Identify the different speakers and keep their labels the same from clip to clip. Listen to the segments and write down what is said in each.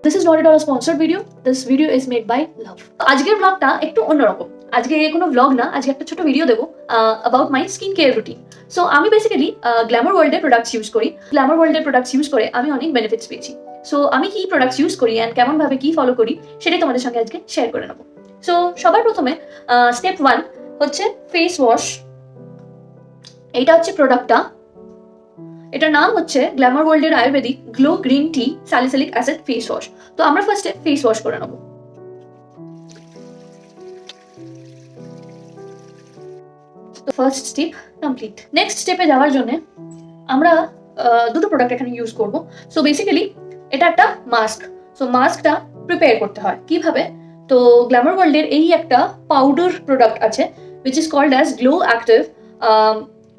Speaker 1: This is not at all sponsored video, this video is made by লাভ। আজকের ব্লগটা একটু অন্যরকম। আজকে কোনো ব্লগ না, আজকে একটা ছোট ভিডিও দেবো about my skin care routine. So আমি বেসিক্যালি গ্ল্যামার ওয়ার্ল্ডের প্রোডাক্টস ইউজ করি। গ্ল্যামার ওয়ার্ল্ডের প্রোডাক্টস ইউজ করে আমি অনেক বেনিফিটস পেয়েছি। সো আমি কি প্রোডাক্টস ইউজ করি অ্যান্ড কেমনভাবে কি ফলো করি সেটাই তোমাদের সঙ্গে আজকে শেয়ার করে নেবো। সো সবার প্রথমে স্টেপ 1 হচ্ছে ফেস ওয়াশ। এইটা হচ্ছে প্রোডাক্টটা, এটার নাম হচ্ছে গ্ল্যামার ওয়ার্ল্ডের আয়ুর্বেদিক গ্লো গ্রিন টি স্যালিসিলিক অ্যাসিড ফেস ওয়াশ। তো আমরা ফার্স্টে ফেস ওয়াশ করে নেবো। তো ফার্স্ট স্টেপ কমপ্লিট। নেক্সট স্টেপে যাওয়ার জন্য আমরা দুটো প্রোডাক্ট এখানে ইউজ করব। সো বেসিক্যালি এটা একটা মাস্ক। সো মাস্কটা প্রিপেয়ার করতে হয় কিভাবে? তো গ্ল্যামার ওয়ার্ল্ডের এই একটা পাউডার প্রোডাক্ট আছে which is called as glow active.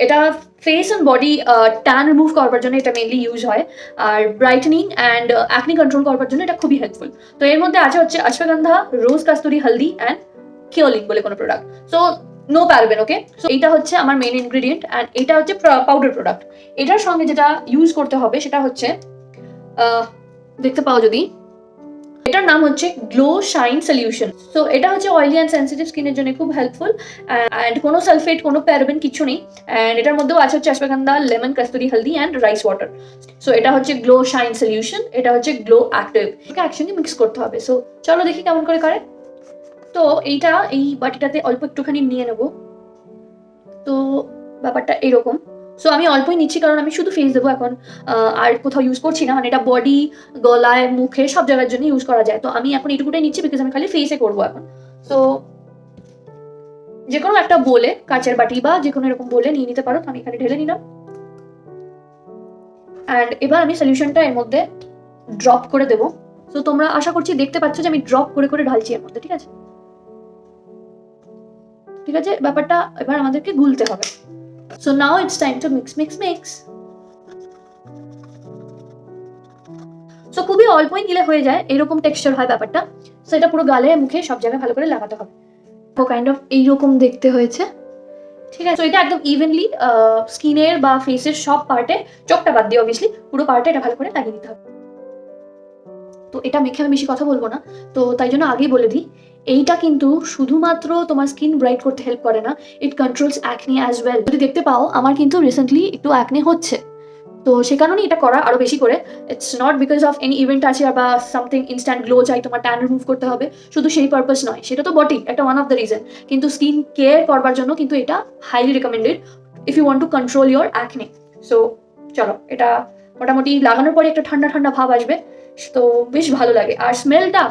Speaker 1: এটা face and body tan remove করবার জন্য এটা মেনলি ইউজ হয়, আর ব্রাইটেনিং অ্যান্ড অ্যাকনি কন্ট্রোল করবার জন্য এটা খুবই হেল্পফুল। তো এর মধ্যে আছে হচ্ছে অশ্বগন্ধা, রোজ কাস্তুরি, হলদি অ্যান্ড কিওলিন বলে কোনো প্রোডাক্ট। সো নো প্যারাবেন, ওকে? সো এইটা হচ্ছে আমার মেইন ইনগ্রেডিয়েন্ট অ্যান্ড এটা হচ্ছে পাউডার প্রোডাক্ট। এটার সঙ্গে যেটা ইউজ করতে হবে সেটা হচ্ছে দেখতে পাও যদি, এটার নাম হচ্ছে গ্লো শাইন সলিউশন। সো এটা হচ্ছে অয়েলি অ্যান্ড সেন্সিটিভ স্কিনের জন্য খুব হেল্পফুল অ্যান্ড কোনো সালফেট, কোনো প্যারাবেন কিছু নেই। অ্যান্ড এটার মধ্যেও আছে হচ্ছে ashwagandha, lemon, kasturi, haldi and rice water. So এটা হচ্ছে গ্লো শাইন সলিউশন, এটা হচ্ছে গ্লো অ্যাক্টিভ। এটা একসঙ্গে মিক্স করতে হবে। সো চলো দেখি কেমন করে করে। তো এইটা এই বাটিটাতে অল্প একটুখানি নিয়ে নেবো। তো ব্যাপারটা এরকম। সো আমি অল্পই নিচ্ছি কারণ আমি শুধু ফেস দেবো এখন, আর কোথাও ইউজ করছি না। মানে এটা বডি, গলায়, মুখে সব জায়গার জন্য ইউজ করা যায়। তো আমি এখন এইটুকুটাই নিচ্ছি বিকজ আমি খালি ফেসে করবো এখন। সো যে কোনো একটা বলে, কাঁচের বাটি বা যে কোনো এরকম বলে নিয়ে নিতে পারো। আমি এখানে ঢেলে নিলাম অ্যান্ড এবার আমি সলিউশনটা এর মধ্যে ড্রপ করে দেবো। সো তোমরা আশা করছি দেখতে পাচ্ছ যে আমি ড্রপ করে করে ঢালছি এর মধ্যে, ঠিক আছে? ঠিক আছে, ব্যাপারটা এবার আমাদেরকে গুলতে হবে। So now it's time to mix. So খুবই অল্পই নিলে হয়ে যায়, এরকম টেক্সচার হয় ব্যাপারটা। সো এটা পুরো গালে, মুখে সব জায়গায় ভালো করে লাগাতে হবে। তো কাইন্ড অফ এইরকম দেখতে হয়েছে, ঠিক আছে? তো এটা একদম ইভেনলি স্কিনের বা ফেসের সব পার্টে, চোখটা বাদ দিয়ে অবভিয়াসলি পুরো পার্টে এটা ভালো করে লাগিয়ে দিতে হবে। তো এটা মেখে আমি বেশি কথা বলবো না, তো তাই জন্য আগেই বলে দিই, এইটা কিন্তু শুধুমাত্র তোমার স্কিন ব্রাইট করতে হেল্প করে না, ইট কন্ট্রোলস অ্যাকনি অ্যাজ ওয়েল। যদি দেখতে পাও আমার কিন্তু রিসেন্টলি একটু অ্যাকনি হচ্ছে, তো সে কারণেই এটা করা আরো বেশি করে। It's not because of any event আছে বা সামথিং ইনস্ট্যান্ট গ্লো চাই, তোমার ট্যান রিমুভ করতে হবে, শুধু সেই পারপাস নয়। সেটা তো বটেই, একটা ওয়ান অফ দ্য রিজন, কিন্তু স্কিন কেয়ার করবার জন্য কিন্তু এটা highly recommended if you want to control your acne. So চলো, এটা মোটামুটি লাগানোর পরে একটা ঠান্ডা ঠান্ডা ভাব আসবে, তো বেশ ভালো লাগে। আর স্মেলটা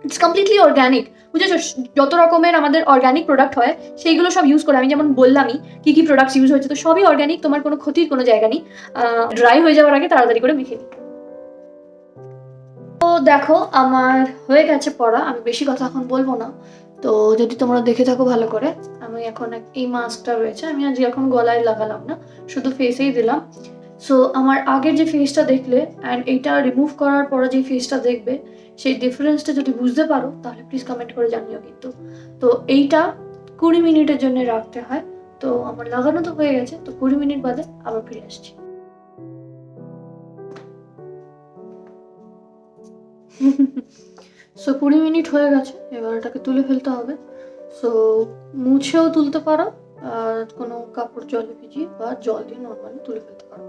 Speaker 1: ইটস কমপ্লিটলি অর্গ্যানিক, বুঝেছো? যত রকমের আমাদের অর্গ্যানিক প্রোডাক্ট হয় সেইগুলো সব ইউজ করে, আমি যেমন বললামই কি কি প্রোডাক্টস ইউজ হয়েছে, তো সবই অর্গ্যানিক, তোমার কোনো ক্ষতির কোনো জায়গা নেই। ড্রাই হয়ে যাওয়ার আগে তাড়াতাড়ি করে মেখে নিই। তো দেখো আমার হয়ে গেছে পড়া, আমি বেশি কথা এখন বলবো না। তো যদি তোমরা দেখে থাকো ভালো করে, আমি এখন এই মাস্কটা রয়েছে, আমি আজকে এখন গলায় লাগালাম না, শুধু ফেসেই দিলাম। সো আমার আগের যে ফেসটা দেখলে অ্যান্ড এইটা রিমুভ করার পরে যে ফেসটা দেখবে, সেই ডিফারেন্সটা যদি বুঝতে পারো তাহলে প্লিজ কমেন্ট করে জানিও কিন্তু। তো এইটা 20 মিনিটের জন্য রাখতে হয়। তো আমার লাগানো তো হয়ে গেছে, তো 20 মিনিট বাদে আবার ফিরে আসছি। সো 20 মিনিট হয়ে গেছে, এবার এটাকে তুলে ফেলতে হবে। সো মুছেও তুলতে পারো, আর কোনো কাপড় জলে ভিজিয়ে বা জল দিয়ে নর্মালি তুলে ফেলতে পারো।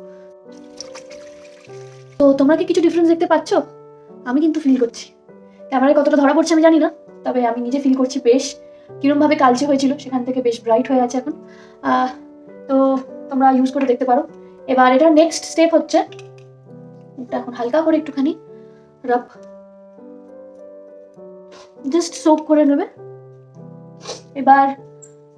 Speaker 1: তো তোমরা কি কিছু ডিফারেন্স দেখতে পাচ্ছ? আমি কিন্তু ফিল করছি, ক্যামেরায় কতটা ধরা পড়ছে আমি জানি না, তবে আমি নিজে ফিল করছি বেশ কিরমভাবে কালচে হয়েছিল সেখান থেকে বেশ ব্রাইট হয়ে আছে এখন। তো তোমরা ইউজ করে দেখতে পারো। এবার এটা নেক্সট স্টেপ হচ্ছে, এটা এখন হালকা করে একটুখানি রাব, জাস্ট সোপ করে নেবে। এবার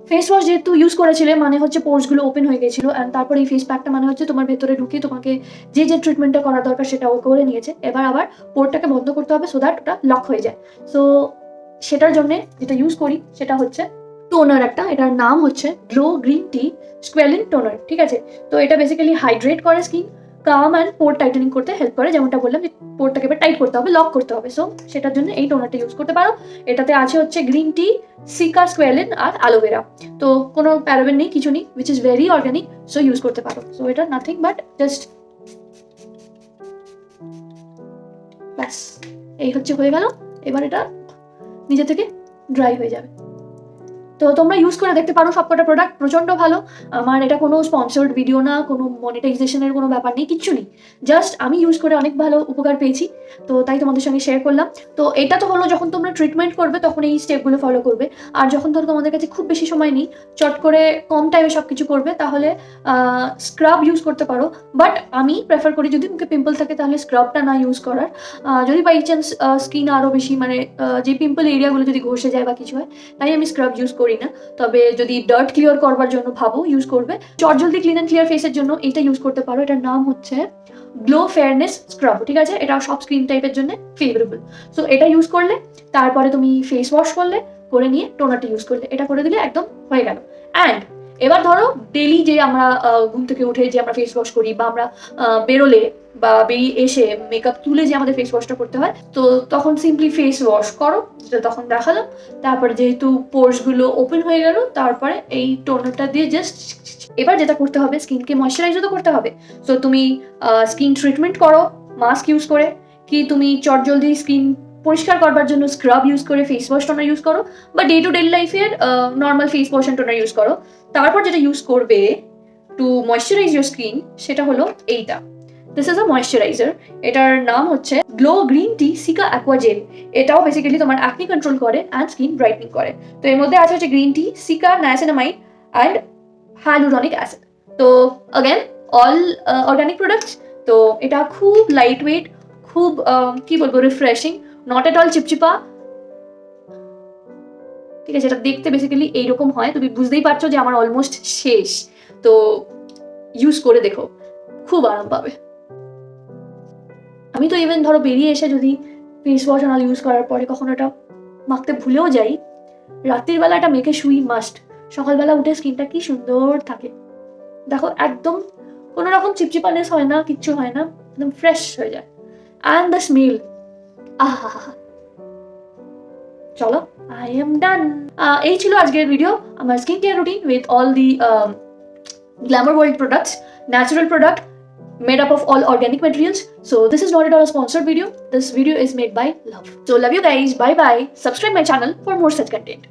Speaker 1: ফেস ওয়াশ যেহেতু ইউজ করেছিলে মানে হচ্ছে পোর্সগুলো ওপেন হয়ে গেছিলো, অ্যান্ড তারপরে এই ফেস প্যাকটা মানে হচ্ছে তোমার ভেতরে ঢুকিয়ে তোমাকে যে যে ট্রিটমেন্টটা করার দরকার সেটা ও করে নিয়েছে। এবার আবার পোর্টটাকে বন্ধ করতে হবে সো দ্যাট ওটা লক হয়ে যায়। সো সেটার জন্যে যেটা ইউজ করি সেটা হচ্ছে টোনার একটা, এটার নাম হচ্ছে glow green tea squalane toner, ঠিক আছে? তো এটা বেসিক্যালি হাইড্রেট করে skin, calm and pore tightening করতে হেল্প করে, যেমনটা বললাম যে পোরটাকে এবার টাইট করতে হবে, লক করতে হবে। সো সেটার জন্য এই টোনারটা ইউজ করতে পারো। এটাতে আছে হচ্ছে গ্রিন টি, সিকা, স্কোয়ালিন আর অ্যালোভেরা। তো কোনো প্যারাবেন নেই, কিছু নেই, which is very organic, so use করতে পারো। সো এটা নাথিং বাট জাস্ট ব্যাস এই হয়ে গেল। এবার এটা নিজে থেকে ড্রাই হয়ে যাবে। তো তোমরা ইউজ করে দেখতে পারো সবকটা প্রোডাক্ট, প্রচণ্ড ভালো। আমার এটা কোনো স্পন্সর্ড ভিডিও না, কোনো মনিটাইজেশনের কোনো ব্যাপার নেই, কিচ্ছু নেই। জাস্ট আমি ইউজ করে অনেক ভালো উপকার পেয়েছি, তো তাই তোমাদের সঙ্গে শেয়ার করলাম। তো এটা তো হলো যখন তোমরা ট্রিটমেন্ট করবে তখন এই স্টেপগুলো ফলো করবে। আর যখন ধরো তোমাদের কাছে খুব বেশি সময় নেই, চট করে কম টাইমে সব কিছু করবে, তাহলে স্ক্রাব ইউজ করতে পারো। বাট আমি প্রেফার করি যদি মুখে পিম্পল থাকে তাহলে স্ক্রাবটা না ইউজ করার। যদি বাই চান্স স্কিন আরও বেশি মানে যে পিম্পল এরিয়াগুলো যদি ঘষে যায় বা কিছু হয়, তাই আমি স্ক্রাব ইউজ করি না। তবে যদি ডার্ট ক্লিয়ার করবার জন্য ভাবো ইউজ করবে, চটজলদি ক্লিন অ্যান্ড ক্লিয়ার ফেসের জন্য এটা ইউজ করতে পারো। এটার নাম হচ্ছে গ্লো ফেয়ারনেস স্ক্রাব, ঠিক আছে? এটা সব স্কিন টাইপের জন্য ফেভারেবল। সো এটা ইউজ করলে, তারপরে তুমি ফেস ওয়াশ করে নিয়ে টোনারটা ইউজ করলে, এটা করে দিলে একদম হয়ে গেল। অ্যান্ড এবার ধরো ডেলি যে আমরা ঘুম থেকে উঠে যে আমরা ফেস ওয়াশ করি, বা আমরা বেরোলে বা বেরিয়ে এসে মেকআপ তুলে যে আমাদের ফেস ওয়াশটা করতে হয়, তো তখন সিম্পলি ফেস ওয়াশ করো, যেটা তখন দেখালাম। তারপরে যেহেতু পোর্সগুলো ওপেন হয়ে গেল, তারপরে এই টোনারটা দিয়ে জাস্ট এবার যেটা করতে হবে, স্কিনকে ময়শ্চারাইজও তো করতে হবে। সো তুমি স্কিন ট্রিটমেন্ট করো মাস্ক ইউজ করে, কি তুমি চটজলদি স্কিন পরিষ্কার করবার জন্য স্ক্রাব ইউজ করে ফেস ওয়াশ টোনার ইউজ করো, বা ডে টু ডে লাইফের normal face wash and toner use করো। তারপর যেটা ইউজ করবে টু ময়শ্চারাইজ ইউর স্কিন, সেটা হলো এইটা। দিস ইজ আ ময়শ্চারাইজার, এটার নাম হচ্ছে glow green tea cica aqua gel. এটাও বেসিক্যালি তোমার অ্যাকনি কন্ট্রোল করে অ্যান্ড স্কিন ব্রাইটনিং করে। তো এর মধ্যে আছে হচ্ছে green tea, cica, niacinamide and hyaluronic acid. তো again all organic products. তো এটা খুব লাইট ওয়েট, খুব কি বলবো, রিফ্রেশিং, নট এট অল চিপচিপা, ঠিক আছে? এটা দেখতে বেসিক্যালি এইরকম হয়, তুমি বুঝতেই পারছো যে আমার অলমোস্ট শেষ। তো ইউজ করে দেখো, খুব আরাম পাবে। আমি তো ইভেন ধরো বেরিয়ে এসে যদি ফেস ওয়াশ অনাল ইউজ করার পরে কখনো এটা মাখতে ভুলেও যাই, রাত্রির বেলা এটা মেখে শুই মাস্ট। সকালবেলা উঠে স্কিনটা কি সুন্দর থাকে দেখো, একদম কোনো রকম চিপচিপানেস হয় না, কিচ্ছু হয় না, একদম ফ্রেশ হয়ে যায়। অ্যান্ড দ্য স্মেল, আহা, চলো আই এম ডান। এই ছিল আজকের ভিডিও, আমার skin care routine with all the glamour world products, natural product made up of all organic materials. So this is not at all a sponsored video, this video is made by love. So love you guys, bye bye, subscribe my channel for more such content.